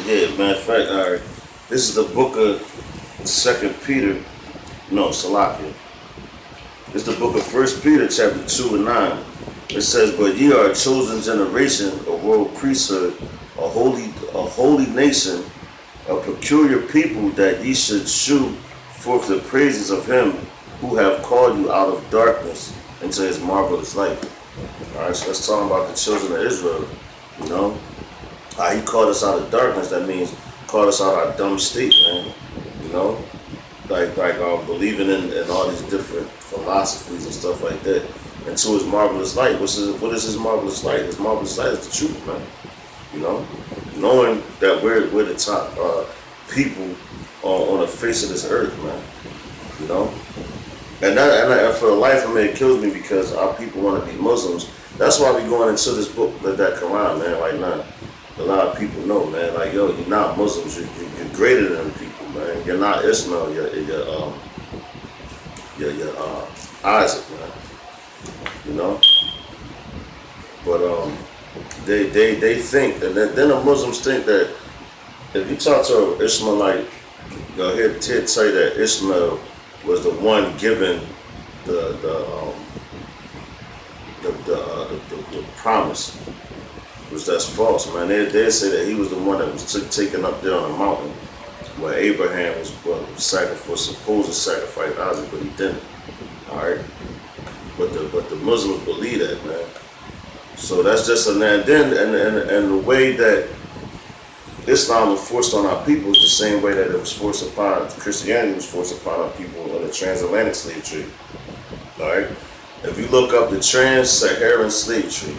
Yeah, matter of fact, all right. This is the book of Second Peter. No, Salakia. It's the book of First Peter, chapter 2 and 9. It says, "But ye are a chosen generation, a royal priesthood, a holy nation, a peculiar people, that ye should shew forth the praises of him who have called you out of darkness into his marvelous light." All right, so let's talk about the children of Israel. You know, how he called us out of darkness. That means called us out of our dumb state, man. You know, like believing in all these different philosophies and stuff like that, into his marvelous light. What is his marvelous light? His marvelous light is the truth, man. You know, knowing that we're the top people on the face of this earth, man. You know, and for the life of me, it kills me because our people want to be Muslims. That's why we going into this book, that Quran, man. Like, nah, a lot of people know, man. Like, yo, you're not Muslims. You're greater than people, man. You're not Ismail. You're Isaac, man. You know. But they think, and then the Muslims think that if you talk to an Ishmaelite, he'll tell you that Ishmael was the one given the promise, which that's false, man. They say that he was the one that was taken up there on the mountain where Abraham was supposed to sacrifice Isaac, but he didn't. All right, but the Muslims believe that, man. So that's just and then and the way that Islam was forced on our people is the same way that it was forced upon Christianity was forced upon our people in the transatlantic slave trade. All right, if you look up the trans-Saharan slave trade,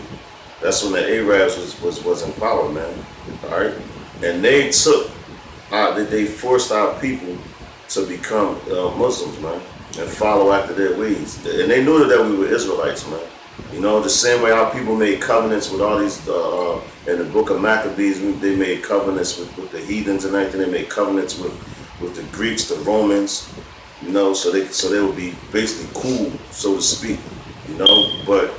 that's when the Arabs was in power, man. All right, and they forced our people to become Muslims, man, and follow after their ways. And they knew that we were Israelites, man. You know, the same way how people made covenants with all these, in the book of Maccabees, they made covenants with the heathens and everything. They made covenants with the Greeks, the Romans, you know, so they would be basically cool, so to speak, you know. But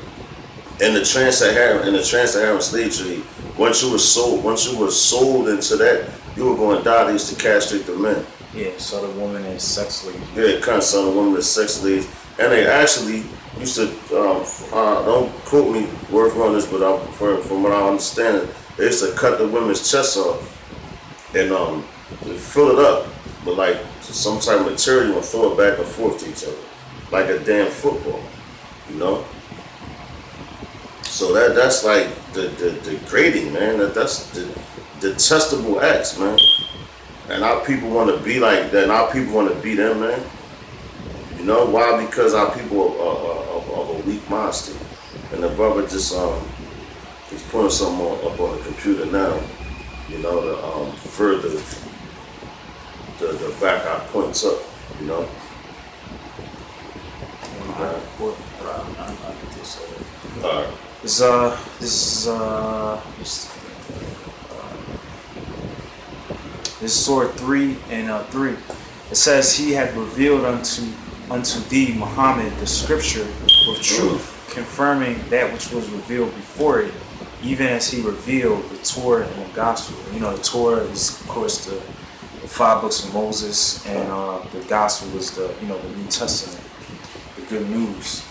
in the trans-Saharan slave trade, once you were sold into that, you were going to die. They used to castrate the men. Yeah, so the woman is sex slave. Yeah, kind of sell the women as sex slaves, and they actually used to. Don't quote me word for this, but from what I understand, they used to cut the women's chests off and fill it up with like some type of material and throw it back and forth to each other, like a damn football, you know. So that's like the degrading, man. That's the detestable acts, man. And our people want to be like that. And our people want to be them, man. You know why? Because our people are of a weak monster. And the brother just he's putting something up on the computer now. You know, to further the back our points up. You know. All right. This is Surah 3 and 3. It says, "He had revealed unto thee, Muhammad, the scripture with truth, confirming that which was revealed before it, even as he revealed the Torah and the Gospel." You know, the Torah is, of course, the 5 books of Moses, and the Gospel is the New Testament, the good news.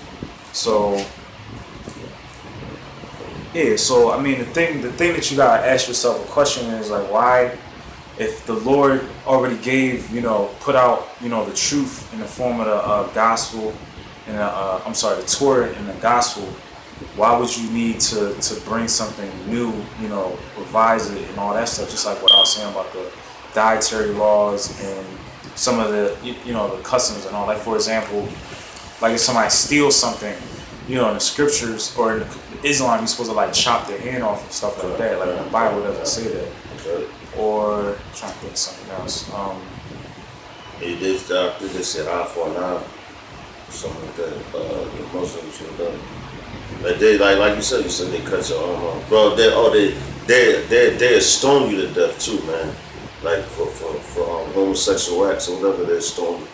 So, yeah. So I mean, the thing that you gotta ask yourself a question is like, why? If the Lord already gave, put out, the truth in the form of the gospel, and the Torah and the gospel, why would you need to bring something new, revise it and all that stuff? Just like what I was saying about the dietary laws and some of the, the customs and all. Like, for example, like if somebody steals something, in the scriptures or in Islam, you're supposed to like chop their hand off and stuff like that. Like the Bible doesn't say that. Or I'm trying to think of something else. They said eye for an eye, something like that. The Muslims should have done. Like you said they cut your arm off, bro. They stone you to death too, man. Like for homosexual acts or whatever, they stone you.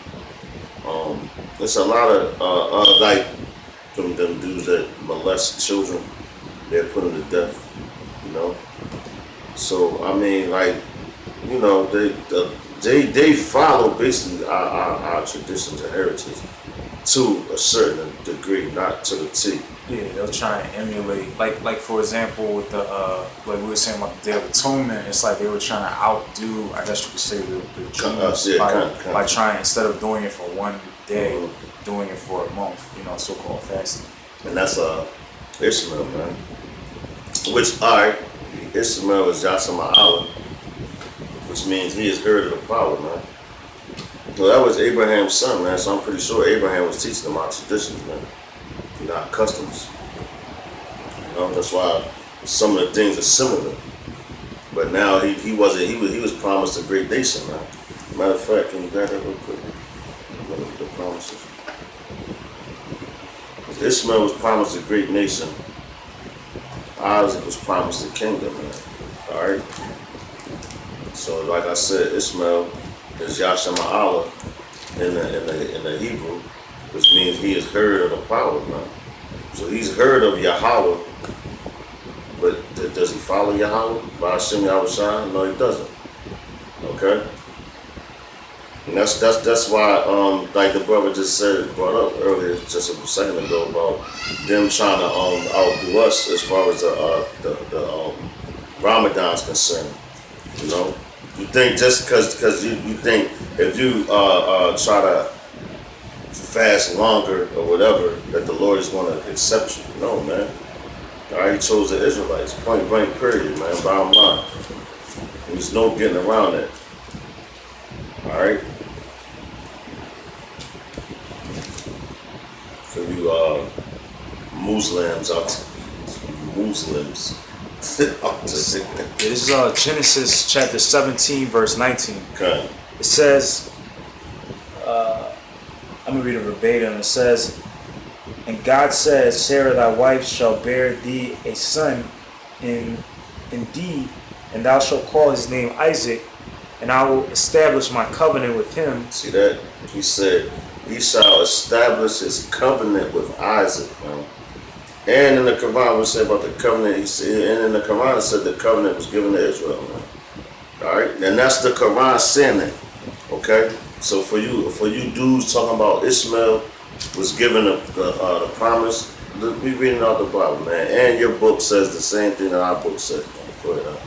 There's a lot of like them dudes that molest children. They're put them to death, you know. So I mean, like you know, they follow basically our traditions and heritage to a certain degree, not to the T. Yeah, they'll try and emulate, like for example, with the like we were saying about the Day of Atonement, it's like they were trying to outdo, I guess you could say, the Jews Yeah, by trying, instead of doing it for one day, Mhm. doing it for a month, so-called fasting. And that's Ishmael, man. Which, alright, Ishmael is Yasama Allah, which means he is heard of the power, man. Well, that was Abraham's son, man, so I'm pretty sure Abraham was teaching them our traditions, man. Not customs. That's why some of the things are similar. But now he was promised a great nation, man. Matter of fact, can you grab that real quick? Look at the promises. Ishmael was promised a great nation. Isaac was promised a kingdom, man. Alright? So like I said, Ishmael is Yashama Allah in the Hebrew, which means he is heard of the power, man. So he's heard of Yahweh, but does he follow Yahweh? By Hashem Yahushua? No, he doesn't. Okay? And that's why, like the brother just brought up earlier, just a second ago, about them trying to outdo us as far as the Ramadan's concerned. You think just because you think if you try to fast longer or whatever, that the Lord is going to accept you. No, man. He chose the Israelites. Point blank, period, man. Bottom line. And there's no getting around that. Alright? For you Muslims out Muslims. This is Genesis chapter 17, verse 19. Okay. It says, I'm going to read it verbatim. It says, "And God said, Sarah thy wife shall bear thee a son indeed, and thou shalt call his name Isaac, and I will establish my covenant with him." See that? He said, he shall establish his covenant with Isaac, man. And in the Quran, we say about the covenant, and in the Quran, it said the covenant was given to Israel, man. Alright? And that's the Quran saying that. Okay? So for you dudes talking about Ishmael was given the promise, we reading out the Bible, man. And your book says the same thing that our book said. Go ahead.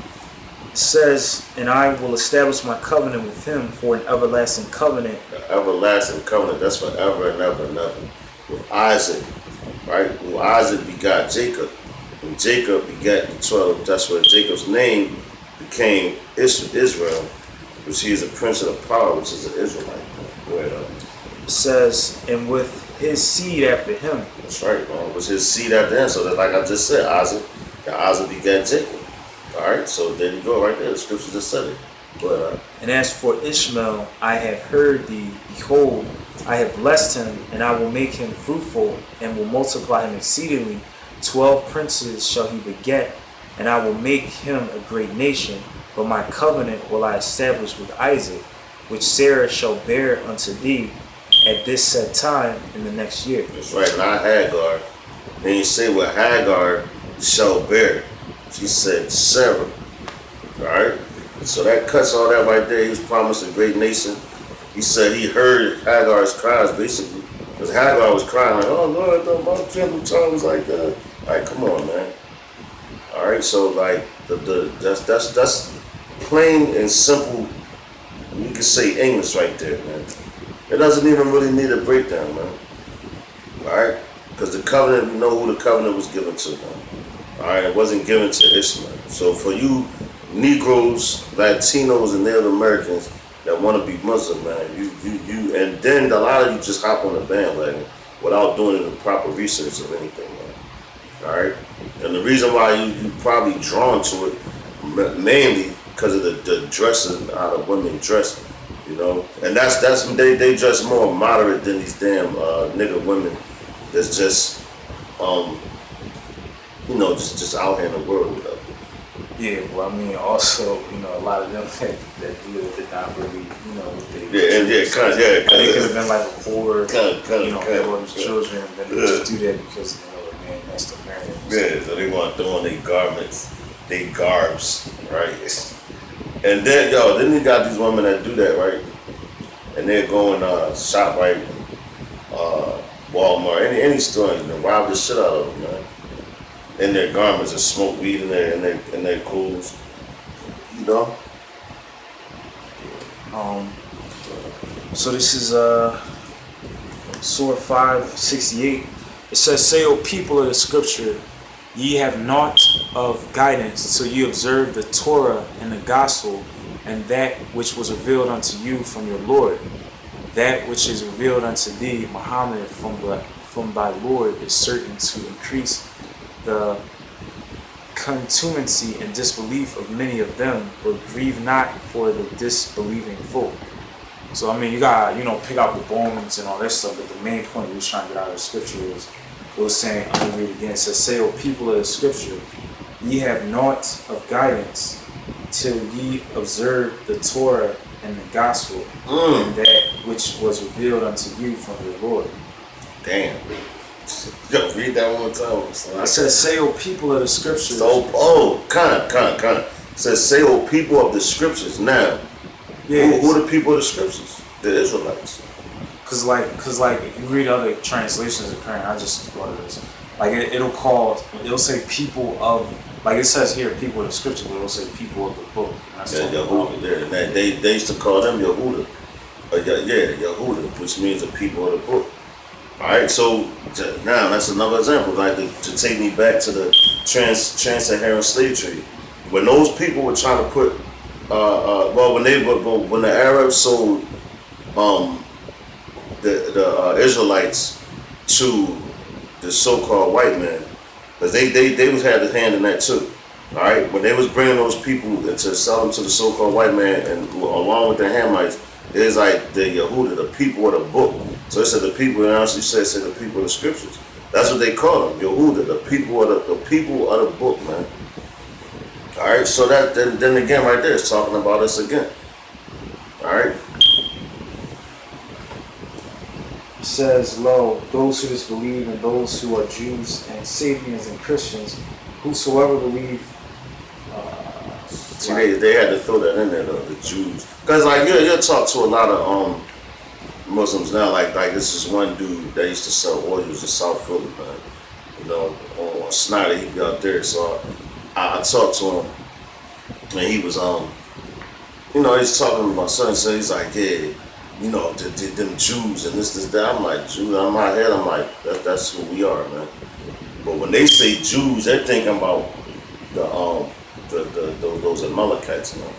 It says, "And I will establish my covenant with him for an everlasting covenant." The everlasting covenant, that's forever and ever and ever. With Isaac, right? Who Isaac begot Jacob. And Jacob begat the 12. That's where Jacob's name became Israel, which he is a prince of the power, which is an Israelite. Go ahead. It says, "And with his seed after him." That's right, man. It was his seed after him. So that, like I just said, Isaac begat Jacob. Alright, so there you go, right there. The scripture just said it. Go ahead. "And as for Ishmael, I have heard thee. Behold, I have blessed him, and I will make him fruitful, and will multiply him exceedingly. 12 princes shall he beget, and I will make him a great nation. But my covenant will I establish with Isaac, which Sarah shall bear unto thee at this set time in the next year." That's right, not Hagar. Then you say what Hagar shall bear. She said Sarah. Alright? So that cuts all that right there. He was promised a great nation. He said he heard Hagar's cries, basically. Because Hagar was crying like, "Oh Lord, my family tongues like that." Like, come on, man. Alright, so like that's plain and simple. You can say English right there, man. It doesn't even really need a breakdown, man. Alright? Because the covenant, we know who the covenant was given to, man. Alright, it wasn't given to Ishmael. So for you Negroes, Latinos, and Native Americans that want to be Muslim, man, you, and then a lot of you just hop on the bandwagon without doing the proper research of anything, man. Alright? And the reason why you probably drawn to it, mainly because of the dressing, how the women dress, and that's they dress more moderate than these damn nigga women that's just just out here in the world with them. Yeah, well, I mean, also, a lot of them that do it did not really, They could have been like a poor, kinda, those children, and then they just do that because the man has to marry them. Yeah, so they want to throw on their garments, their garbs, right? And then you got these women that do that, right? And they're going shop right, Walmart, any store, and rob the shit out of them, man. In their garments and smoke weed in their clothes, you know. So this is Surah 5:68. It says, "Say, O people of the Scripture, ye have naught of guidance till ye observe the Torah and the Gospel, and that which was revealed unto you from your Lord. That which is revealed unto thee, Muhammad, from thy Lord, is certain to increase the contumacy and disbelief of many of them, but grieve not for the disbelieving folk." So I mean, you gotta pick out the bones and all that stuff. But the main point we was trying to get out of the scripture is it was saying, I'm gonna read it again. It says, "Say, O people of the Scripture, ye have naught of guidance till ye observe the Torah and the Gospel, and that which was revealed unto you from your Lord." Damn. Yo, read that one more time. I said, "Say, O people of the Scriptures." So, kind. It says, "Say, O people of the Scriptures." Now, Yeah, who are the people of the Scriptures? The Israelites. Cause like if you read other translations of Quran, I just thought of this. Like it'll say people of, like it says here people of the Scripture, but it'll say people of the book. And that's Yeah, talking Yehuda. about- Yeah, and they used to call them Yehuda. Yehuda, which means the people of the book. All right, so now that's another example, like to take me back to the trans-Saharan slave trade. When those people were trying to put, when the Arabs sold the Israelites to the so-called white man, because they was had a hand in that too. All right, when they was bringing those people to sell them to the so-called white man, and along with the Hamites, it's like the Yehuda, the people of the book. So it said the people, and actually said the people of the Scriptures. That's what they call them, Yehuda, the people of the book, man. All right, so that then again right there, it's talking about us again. All right. It says, "Lo, those who disbelieve and those who are Jews and Sabians and Christians, whosoever believe." See, they had to throw that in there though, the Jews, because like you'll talk to a lot of Muslims now. Like this is one dude that used to sell oils in South Philly, man. On Snyder, he be out there. So I talked to him, and he was he's talking to my son. So he's like, yeah, them Jews and this that. I'm like, Jews. In my head, I'm like, that's who we are, man. But when they say Jews, they're thinking about those Amalekites, man.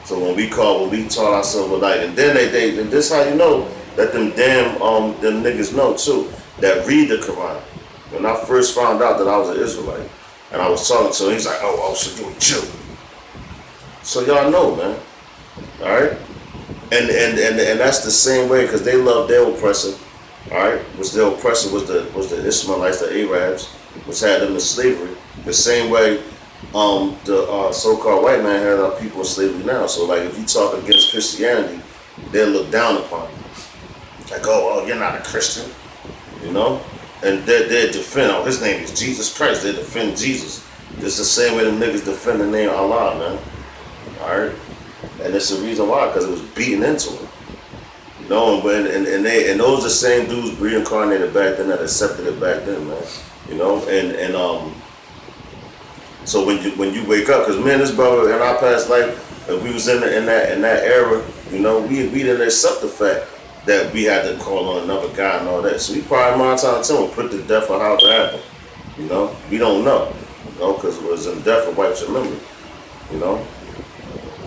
So when we taught ourselves like, and then and this how you know that them niggas know too, that read the Quran. When I first found out that I was an Israelite, and I was talking to him, he's like, oh, so you a Jew. So y'all know, man. All right? And that's the same way, because they love their oppressor. All right? The oppressor was the Ishmaelites, the Arabs, which had them in slavery. The same way the so-called white man had our people in slavery now. So like if you talk against Christianity, they'll look down upon you. Like, oh, you're not a Christian, And they defend, oh, his name is Jesus Christ. They defend Jesus. It's the same way them niggas defend the name Allah, man. All right? And it's the reason why, because it was beaten into them. And those the same dudes reincarnated back then that accepted it back then, man. So when you wake up, because me and this brother in our past life, if we was in that era, we didn't accept the fact that we had to call on another God and all that. So we probably monotone to him, put to death for how it happened. We don't know, because it was in death for wipes your memory,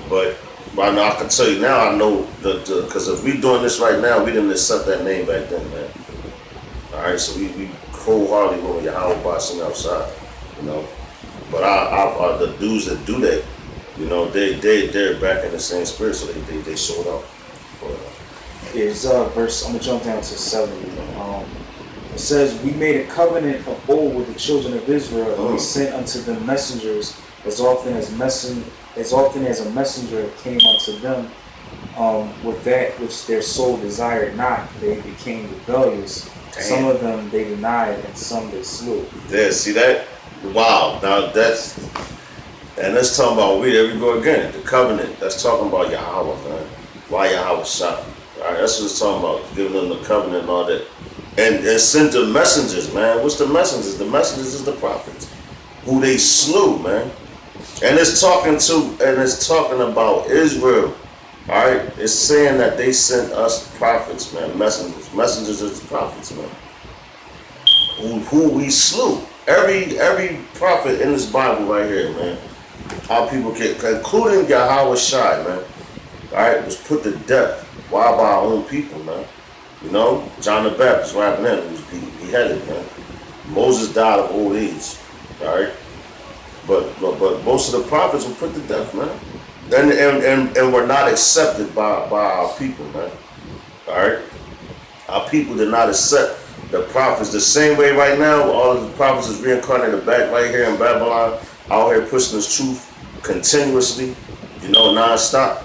But I can tell you now, I know because if we doing this right now, we didn't accept that name back then, man. All right, so we wholeheartedly go to Yahweh Bashing outside, But the dudes that do that, they're back in the same spirit, so they showed up. Here's verse. I'm gonna jump down to 70. It says, "We made a covenant of old with the children of Israel, and we sent unto them messengers as often as a messenger came unto them. With that which their soul desired not, they became rebellious. Damn. Some of them they denied, and some they slew." Yeah, see that? Wow. Now And let's talk about there we go again. The covenant. That's talking about Yahweh, man. Why Yahweh shot. Alright, that's what it's talking about. Giving them the covenant and all that. And sent the messengers, man. What's the messengers? The messengers is the prophets. Who they slew, man. And it's talking about Israel. Alright? It's saying that they sent us prophets, man. Messengers. Messengers is prophets, man. Who we slew. Every prophet in this Bible right here, man. How people can, including Yahweh Shai, man. Alright, was put to death. Why by our own people, man? You know, John the Baptist right now was beheaded, man. Moses died of old age. Alright? But most of the prophets were put to death, man. And were not accepted by our people, man. Alright? Our people did not accept the prophets the same way right now. All of the prophets is reincarnated back right here in Babylon, out here pushing this truth continuously, you know, non-stop.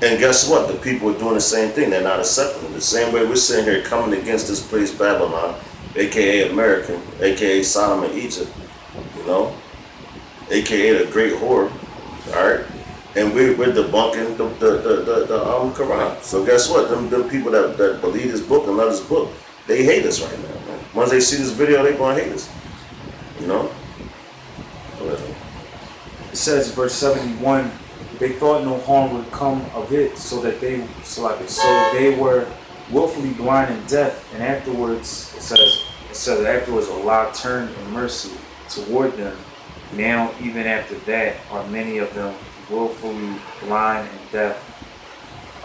And guess what? The people are doing the same thing. They're not accepting it. The same way we're sitting here coming against this place, Babylon, aka American, aka Sodom and Egypt, you know, aka the Great Whore, all right? And we're debunking the Quran. So guess what? Them people that believe this book and love this book, they hate us right now, man. Once they see this video, they're gonna hate us. You know? It says, verse 71, they thought no harm would come of it, so they were willfully blind and deaf, and afterwards, it says afterwards Allah turned in mercy toward them. Now, even after that, are many of them willfully blind and deaf.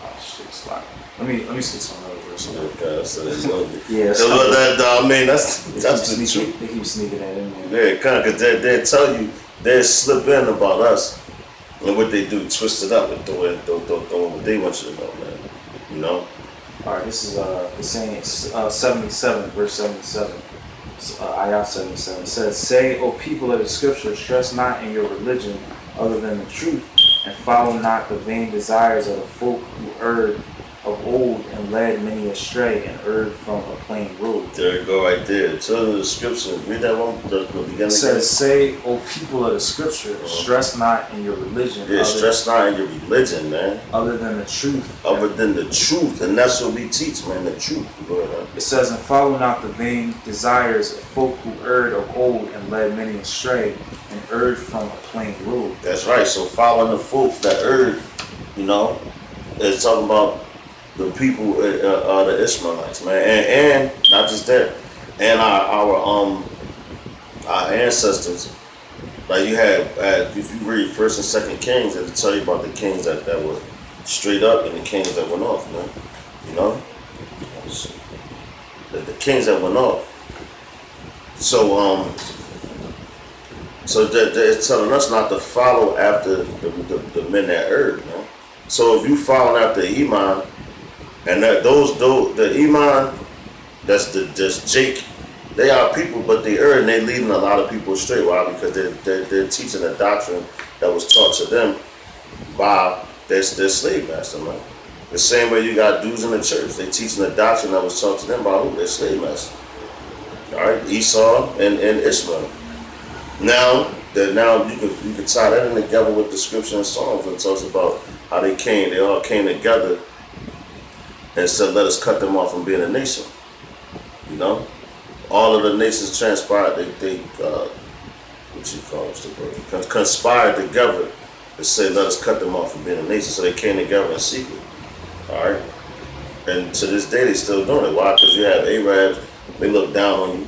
Oh shit, it's like, let me skip some other verse. Okay, so that's Yeah, I mean, that's the truth. They keep sneaking that in there. Yeah, kind of, because they'll tell you, they'll slip in about us. And what they do, twist it up and throw what they want you to know, man. You know? Alright, this is the saying 77, verse 77. Ayah 77. It says, say, O people of the scripture, stress not in your religion other than the truth, and follow not the vain desires of the folk who erred of old and led many astray and erred from a plain road. There you go right there. Children of the scripture. Read that one, the beginning. It says, say, O people of the scripture, stress not in your religion. Yeah, stress not in your religion, man. Other than the truth. Other than the truth. And that's what we teach, man, the truth. Go ahead, It says, and follow not the vain desires of folk who erred of old and led many astray and erred from a plain road. That's right. So following the folk that erred, you know, is talking about the people, the Ishmaelites, man, and not just that, and our ancestors. Like you had, if you read First and Second Kings, it'll tell you about the kings that were straight up and the kings that went off, man. You know, the kings that went off. So it's telling us not to follow after the men that erred, man. So if you follow after Iman. And the Iman, that's Jake, they are people, but they err and they leading a lot of people astray. Why? Because they're teaching a doctrine that was taught to them by their slave master, man. The same way you got dudes in the church, they teaching a doctrine that was taught to them by who? Their slave master. All right, Esau and Ishmael. Now you can tie that in together with the scripture and Psalms and talks about how they all came together and said, let us cut them off from being a nation. You know? All of the nations transpired, they conspired together to say, let us cut them off from being a nation. So they came together in secret. Alright? And to this day, they still doing it. Why? Because you have Arabs, they look down on you.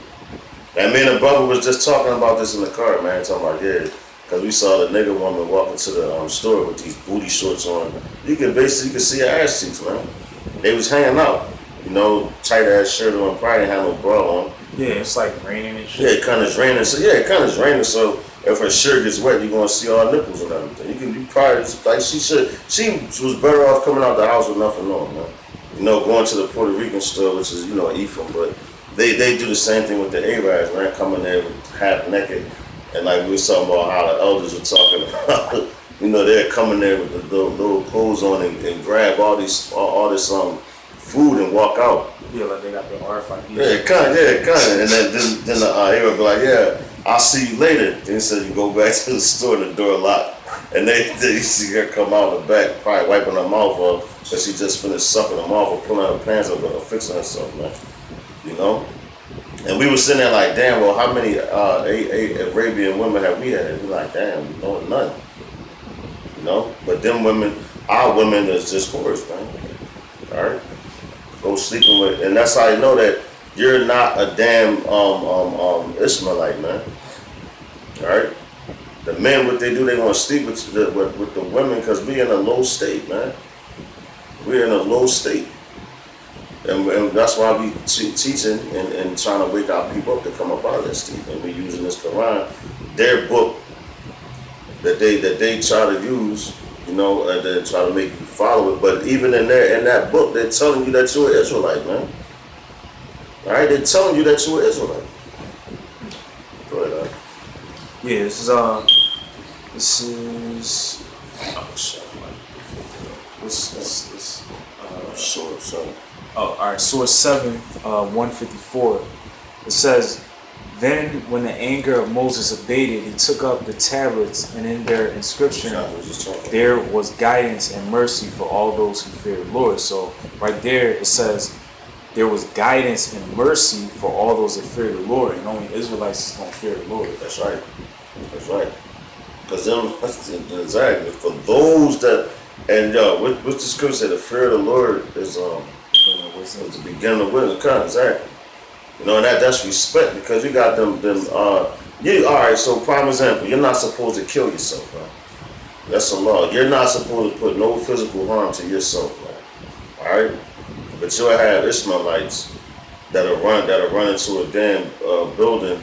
And me and the brother was just talking about this in the car, man. Talking about, yeah, because we saw the nigga woman walking to the store with these booty shorts on. You can see her ass cheeks, man. They was hanging out, you know, tight ass shirt on, probably didn't have no bra on. Yeah, it's like raining and shit. Yeah, it kind of raining. So it kind of raining. So if her shirt gets wet, you're gonna see all nipples and everything. You probably like she was better off coming out the house with nothing on, man. You know, going to the Puerto Rican store, which is Ephraim, but they do the same thing with the Arabs, man. Coming there with half naked, and like we were talking about how the elders were talking about. You know, they're coming there with the little clothes on and grab all this food and walk out. Yeah, like they got the RFID. Yeah, kind of. And then the Arab be like, yeah, I'll see you later. Then so you go back to the store and the door locked. And they see her come out the back, probably wiping her mouth off, because she just finished sucking them off or pulling her pants up or fixing herself, man. You know? And we were sitting there like, damn, well, how many Arabian women have we had? We like, damn, we know none. You know? But them women, our women is just whores, man. Alright? Go sleeping with, and that's how you know that you're not a damn Ishmaelite, man. Alright? The men, what they do, they want to sleep with the women because we in a low state, man. We're in a low state. And that's why we teaching and trying to wake our people up to come up out of that state. And we using this Quran, their book that they try to use, you know, and they try to make you follow it. But even in that book, they're telling you that you're an Israelite, man. All right, they're telling you that you're an Israelite. Go ahead, Yeah, this is oh, all right, Surah 7, 154. It says, then when the anger of Moses abated, he took up the tablets, and in their inscription there was guidance and mercy for all those who fear the Lord. So right there it says there was guidance and mercy for all those that fear the Lord, and only Israelites is going to fear the Lord. That's right. That's right. Because them, exactly, for those that, and what's the scripture say? The fear of the Lord is the beginning of wisdom. Exactly. You know, and that's respect, because you got them. All right. So prime example, you're not supposed to kill yourself, right? That's a law. You're not supposed to put no physical harm to yourself, right? All right. But you'll have Ishmaelites that'll run into a damn building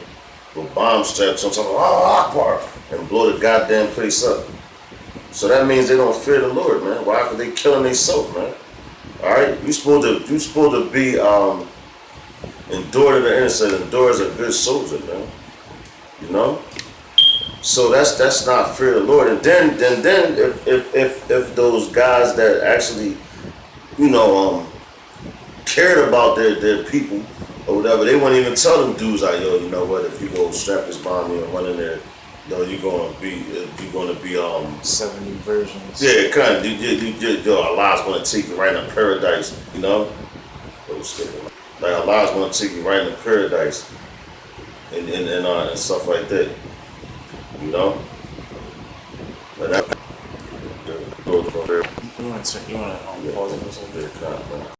with bomb straps on top of Akbar and blow the goddamn place up. So that means they don't fear the Lord, man. Why? Because they killing themselves, man. All right, you supposed to be endure to the innocent, endure as a good soldier, man. You know. So that's not fear the Lord. And then if those guys that actually, you know, cared about their people or whatever, they wouldn't even tell them dudes like, yo, you know what? If you go strap this bomb and run in there, you know, you're gonna be 70 versions. Yeah, kind of. Allah's gonna take you right into paradise, you know. Like Allah's gonna take you right into paradise, and stuff like that, you know. But that. You want to pause it for a second?